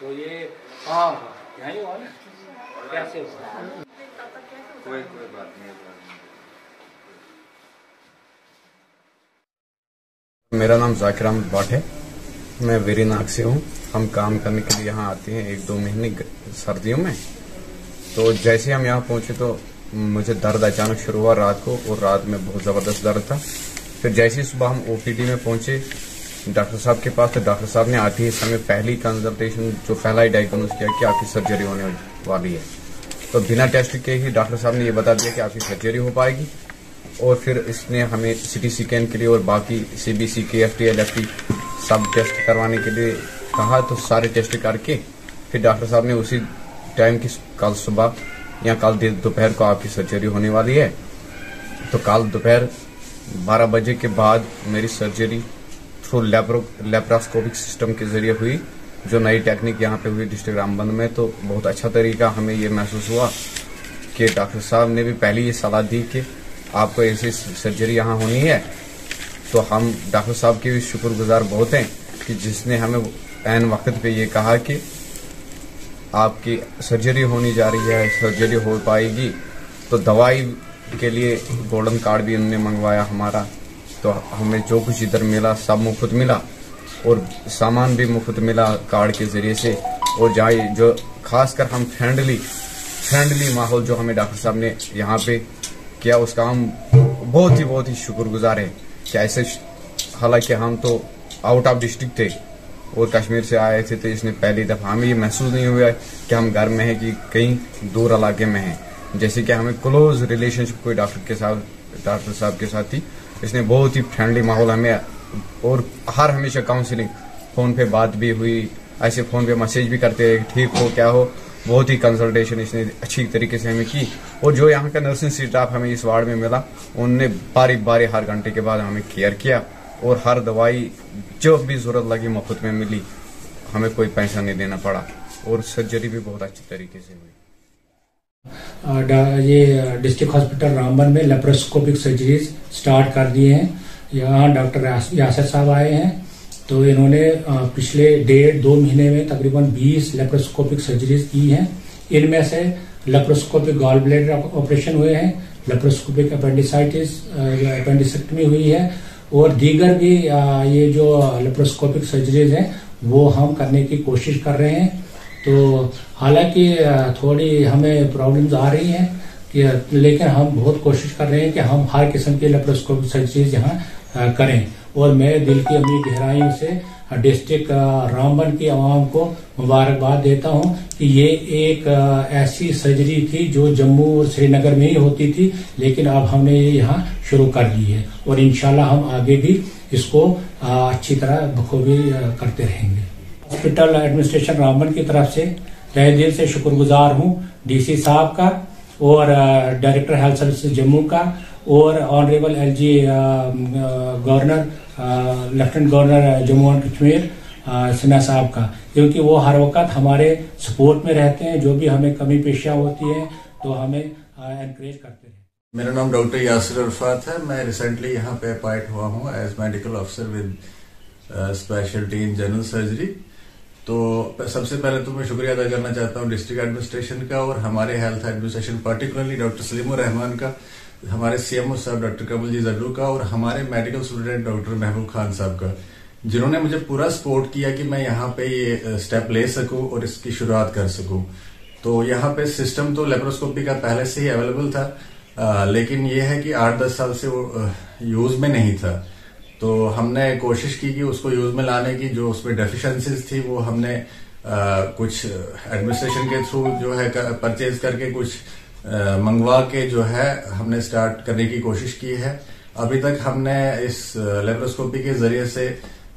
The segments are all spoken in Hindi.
तो ये कहाँ हुआ? यहीं हुआ ना? कैसे हुआ? कोई बात नहीं है। मेरा नाम जाकिर अहमद भट्ट है। मैं वेरीनाग से हूँ। हम काम करने के लिए यहाँ आते हैं 1-2 महीने सर्दियों में। तो जैसे हम यहाँ पहुंचे तो मुझे दर्द अचानक शुरू हुआ रात को, और रात में बहुत ज़बरदस्त दर्द था। फिर जैसे ही सुबह हम ओपीडी में पहुंचे डॉक्टर साहब के पास, तो डॉक्टर साहब ने आते ही समय पहली कंसल्टेशन जो पहला ही डायग्नोज किया कि आपकी सर्जरी होने वाली है। तो बिना टेस्ट के ही डॉक्टर साहब ने ये बता दिया कि आपकी सर्जरी हो पाएगी। और फिर इसने हमें सिटी स्कैन के लिए और बाकी CBC, KFT, LFT सब टेस्ट करवाने के लिए कहा। तो सारे टेस्ट करके फिर डॉक्टर साहब ने उसी टाइम की कल सुबह या कल दोपहर को आपकी सर्जरी होने वाली है। तो कल दोपहर 12 बजे के बाद मेरी सर्जरी थ्रू लेप्रोस्कोपिक सिस्टम के जरिए हुई, जो नई टेक्निक यहाँ पे हुई डिस्ट्रिक्ट रामबन में। तो बहुत अच्छा तरीका हमें ये महसूस हुआ कि डॉक्टर साहब ने भी पहले ये सलाह दी कि आपको ऐसी सर्जरी यहाँ होनी है। तो हम डॉक्टर साहब के भी शुक्रगुजार बहुत हैं कि जिसने हमें ऐन वक्त पे ये कहा कि आपकी सर्जरी होने जा रही है, सर्जरी हो पाएगी। तो दवाई के लिए गोल्डन कार्ड भी उन्होंने मंगवाया हमारा। तो हमें जो कुछ इधर मिला सब मुफ्त मिला, और सामान भी मुफ्त मिला कार्ड के जरिए से। और जहाँ जो खासकर हम फ्रेंडली माहौल जो हमें डॉक्टर साहब ने यहाँ पे किया, उसका हम बहुत ही शुक्रगुजार है कि ऐसे, हालांकि हम तो आउट ऑफ डिस्ट्रिक्ट थे और कश्मीर से आए थे, तो इसने पहली दफा हमें ये महसूस नहीं हुआ कि हम घर में हैं कि कहीं दूर इलाके में हैं। जैसे कि हमें क्लोज रिलेशनशिप कोई डॉक्टर साहब के साथ थी। इसने बहुत ही फ्रेंडली माहौल हमें, और हर हमेशा काउंसलिंग, फोन पे बात भी हुई, ऐसे फोन पे मैसेज भी करते रहे ठीक हो क्या हो। बहुत ही कंसल्टेशन इसने अच्छी तरीके से हमें की। और जो यहाँ का नर्सिंग स्टाफ हमें इस वार्ड में मिला, उनने बारी हर घंटे के बाद हमें केयर किया, और हर दवाई जो भी जरूरत लगी मुफ्त में मिली, हमें कोई पैसा नहीं देना पड़ा, और सर्जरी भी बहुत अच्छी तरीके से हुई। ये डिस्ट्रिक्ट हॉस्पिटल रामबन में लेप्रोस्कोपिक सर्जरीज स्टार्ट कर दिए हैं। यहाँ डॉक्टर यासर साहब आए हैं। तो इन्होंने पिछले 1.5-2 महीने में तकरीबन 20 लेप्रोस्कोपिक सर्जरीज की हैं। इनमें से लेप्रोस्कोपिक गॉल ब्लैडर ऑपरेशन हुए हैं, लेप्रोस्कोपिक अपेंडिसेक्टमी हुई है, और दीगर भी ये जो लेप्रोस्कोपिक सर्जरीज हैं वो हम करने की कोशिश कर रहे हैं। तो हालांकि थोड़ी हमें प्रॉब्लम्स आ रही हैं, लेकिन हम बहुत कोशिश कर रहे हैं कि हम हर किस्म की लेप्रोस्कोपिक सर्जरीज यहाँ करें। और मैं दिल की अपनी गहराइयों से डिस्ट्रिक्ट रामबन की आवाम को मुबारकबाद देता हूं कि ये एक ऐसी सर्जरी थी जो जम्मू और श्रीनगर में ही होती थी, लेकिन अब हमने ये यहाँ शुरू कर दी है, और इंशाल्लाह हम आगे भी इसको अच्छी तरह बखूबी करते रहेंगे। हॉस्पिटल एडमिनिस्ट्रेशन रामबन की तरफ से तहे दिल से शुक्रगुजार हूँ DC साहब का, और डायरेक्टर हेल्थ सर्विसेज जम्मू का, और honourable LG governor, lieutenant governor Jammu and Kashmir Sinha साहब का, क्योंकि वो हर वक्त हमारे सपोर्ट में रहते हैं। जो भी हमें कमी पेशा होती है तो हमें एनकरेज करते हैं। मेरा नाम डॉक्टर यासिर अरफात है। मैं रिसेंटली यहाँ पे अपॉइंट हुआ हूँ as medical officer with speciality in general surgery. तो सबसे पहले तो मैं शुक्रिया अदा करना चाहता हूँ डिस्ट्रिक्ट एडमिनिस्ट्रेशन का, और हमारे health administration particularly doctor Salimur Rahman का, हमारे CMO साहब डॉक्टर कमल जी जड्डू का, और हमारे medical student doctor Mehboob Khan साहब का, जिन्होंने मुझे पूरा सपोर्ट किया कि मैं यहाँ पे ये स्टेप ले सकूं और इसकी शुरुआत कर सकूं। तो यहाँ पे सिस्टम तो लेप्रोस्कोपी का पहले से ही अवेलेबल था, लेकिन ये है कि 8-10 साल से वो यूज में नहीं था। तो हमने कोशिश की कि उसको यूज में लाने की, जो उसमें डेफिशिएंसीज थी वो हमने कुछ एडमिनिस्ट्रेशन के थ्रू जो है परचेज करके, कुछ मंगवा के जो है हमने स्टार्ट करने की कोशिश की है। अभी तक हमने इस लेप्रोस्कोपी के जरिए से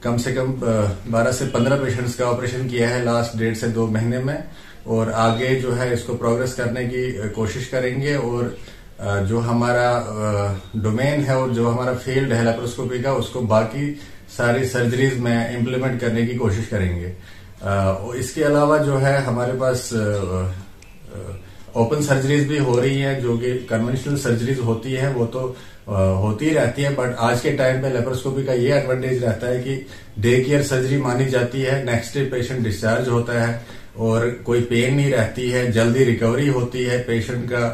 कम 12 से 15 पेशेंट्स का ऑपरेशन किया है लास्ट 1.5 से 2 महीने में, और आगे जो है इसको प्रोग्रेस करने की कोशिश करेंगे। और जो हमारा डोमेन है और जो हमारा फील्ड है लेप्रोस्कोपी का, उसको बाकी सारी सर्जरीज में इम्प्लीमेंट करने की कोशिश करेंगे। इसके अलावा जो है हमारे पास ओपन सर्जरीज भी हो रही है, जो कि कन्वेंशनल सर्जरीज होती है वो तो होती रहती है, बट आज के टाइम पे लेप्रोस्कोपी का ये एडवांटेज रहता है कि डे केयर सर्जरी मानी जाती है, नेक्स्ट डे पेशेंट डिस्चार्ज होता है। और कोई पेन नहीं रहती है, जल्दी रिकवरी होती है, पेशेंट का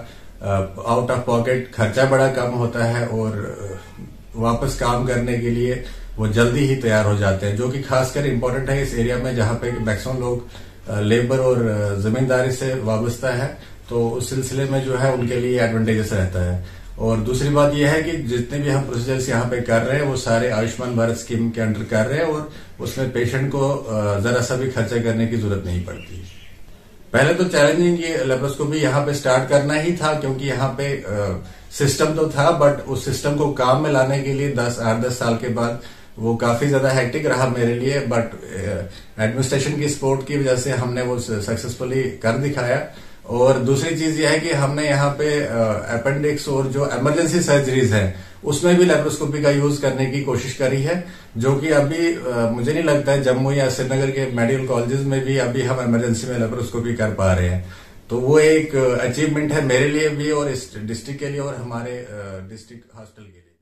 आउट ऑफ पॉकेट खर्चा बड़ा कम होता है और वापस काम करने के लिए वो जल्दी ही तैयार हो जाते हैं, जो कि खासकर इम्पोर्टेंट है इस एरिया में जहां पे मैक्सिमम लोग लेबर और जमींदारी से वाबस्ता है। तो उस सिलसिले में जो है उनके लिए एडवांटेजेस रहता है। और दूसरी बात यह है कि जितने भी हम प्रोसीजर्स यहाँ पे कर रहे हैं वो सारे आयुष्मान भारत स्कीम के अंडर कर रहे हैं और उसमें पेशेंट को जरा सा भी खर्चा करने की जरूरत नहीं पड़ती। पहले तो चैलेंजिंग ये लेप्रोस्कोपी यहाँ पे स्टार्ट करना ही था, क्योंकि यहाँ पे सिस्टम तो था बट उस सिस्टम को काम में लाने के लिए 8-10 साल के बाद वो काफी ज्यादा हेक्टिक रहा मेरे लिए। बट एडमिनिस्ट्रेशन की सपोर्ट की वजह से हमने वो सक्सेसफुली कर दिखाया। और दूसरी चीज यह है कि हमने यहाँ पे अपेंडिक्स और जो इमरजेंसी सर्जरीज हैं उसमें भी लेप्रोस्कोपी का यूज करने की कोशिश करी है, जो कि अभी मुझे नहीं लगता है जम्मू या श्रीनगर के मेडिकल कॉलेजेस में भी अभी हम इमरजेंसी में लेप्रोस्कोपी कर पा रहे हैं। तो वो एक अचीवमेंट है मेरे लिए भी और इस डिस्ट्रिक्ट के लिए और हमारे डिस्ट्रिक्ट हॉस्पिटल के लिए।